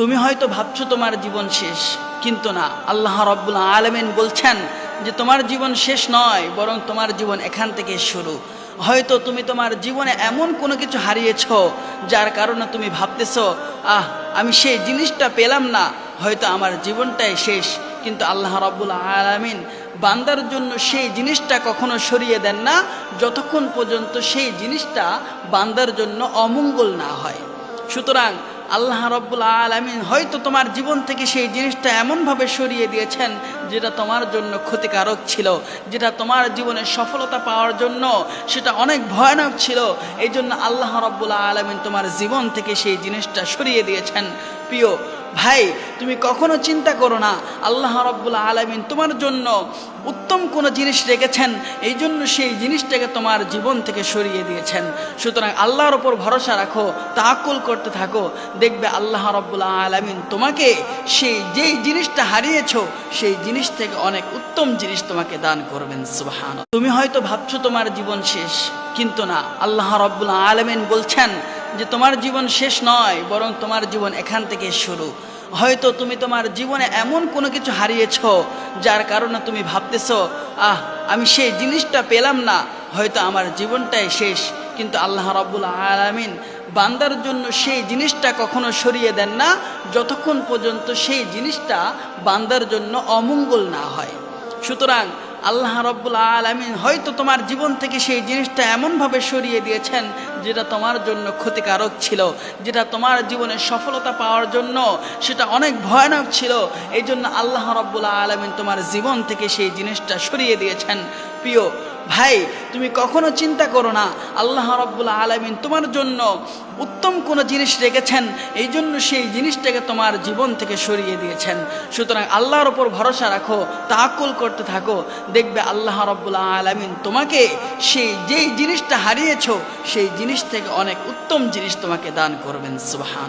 তুমি হয়তো ভাবছো তোমার জীবন শেষ, কিন্তু না, আল্লাহ রাব্বুল আলামিন বলছেন যে তোমার জীবন শেষ নয়, বরং তোমার জীবন এখান থেকে শুরু। হয়তো তুমি তোমার জীবনে এমন কোনো কিছু হারিয়েছো যার কারণে তুমি ভাবতেছো, আমি সেই জিনিসটা পেলাম না, হয়তো আমার জীবনটাই শেষ। কিন্তু আল্লাহ রাব্বুল আলামিন বান্দার জন্য সেই জিনিসটা কখনো সরিয়ে দেন না যতক্ষণ পর্যন্ত সেই জিনিসটা বান্দার জন্য অমঙ্গল না হয়। সুতরাং আল্লাহ রাব্বুল আলামিন হয়তো তোমার জীবন থেকে সেই জিনিসটা এমনভাবে সরিয়ে দিয়েছেন যেটা তোমার জন্য ক্ষতিকারক ছিল, যেটা তোমার জীবনে সফলতা পাওয়ার জন্য সেটা অনেক ভয়ানক ছিল। এই জন্য আল্লাহ রাব্বুল আলামিন তোমার জীবন থেকে সেই জিনিসটা সরিয়ে দিয়েছেন। প্রিয় ভাই, তুমি কখনো চিন্তা করো না আল্লাহ রাব্বুল আলামিন তোমার জন্য উত্তম কোনো জিনিস রেখেছেন, এই জন্য সেই জিনিসটাকে তোমার জীবন থেকে সরিয়ে দিয়েছেন। সুতরাং আল্লাহর ওপর ভরসা রাখো, তাওয়াক্কুল করতে থাকো, দেখবে আল্লাহ রাব্বুল আলামিন তোমাকে সেই যেই জিনিসটা হারিয়েছো সেই জিনিস থেকে অনেক উত্তম জিনিস তোমাকে দান করবেন। সুবহানাল্লাহ। তুমি হয়তো ভাবছো তোমার জীবন শেষ, কিন্তু না, আল্লাহ রাব্বুল আলামিন বলছেন যে তোমার জীবন শেষ নয়, বরং তোমার জীবন এখান থেকে শুরু। হয়তো তুমি তোমার জীবনে এমন কোনো কিছু হারিয়েছো যার কারণে তুমি ভাবতেছো, আমি সেই জিনিসটা পেলাম না, হয়তো আমার জীবনটাই শেষ। কিন্তু আল্লাহ রাব্বুল আলামিন বান্দার জন্য সেই জিনিসটা কখনো সরিয়ে দেন না যতক্ষণ পর্যন্ত সেই জিনিসটা বান্দার জন্য অমঙ্গল না হয়। সুতরাং আল্লাহ রাব্বুল আলামিন হয়তো তোমার জীবন থেকে সেই জিনিসটা এমনভাবে সরিয়ে দিয়েছেন যেটা তোমার জন্য ক্ষতিকারক ছিল, যেটা তোমার জীবনে সফলতা পাওয়ার জন্য সেটা অনেক ভয়ানক ছিল। এই জন্য আল্লাহ রাব্বুল আলামিন তোমার জীবন থেকে সেই জিনিসটা সরিয়ে দিয়েছেন। প্রিয় ভাই, তুমি কখনো চিন্তা করো না আল্লাহ রাব্বুল আলামিন তোমার জন্য উত্তম কোনো জিনিস রেখেছেন, এই জন্য সেই জিনিসটাকে তোমার জীবন থেকে সরিয়ে দিয়েছেন। সুতরাং আল্লাহর ওপর ভরসা রাখো, তাওয়াক্কুল করতে থাকো, দেখবে আল্লাহ রাব্বুল আলামিন তোমাকে সেই যেই জিনিসটা হারিয়েছো সেই জিনিস থেকে অনেক উত্তম জিনিস তোমাকে দান করবেন। সুবহানাল্লাহ।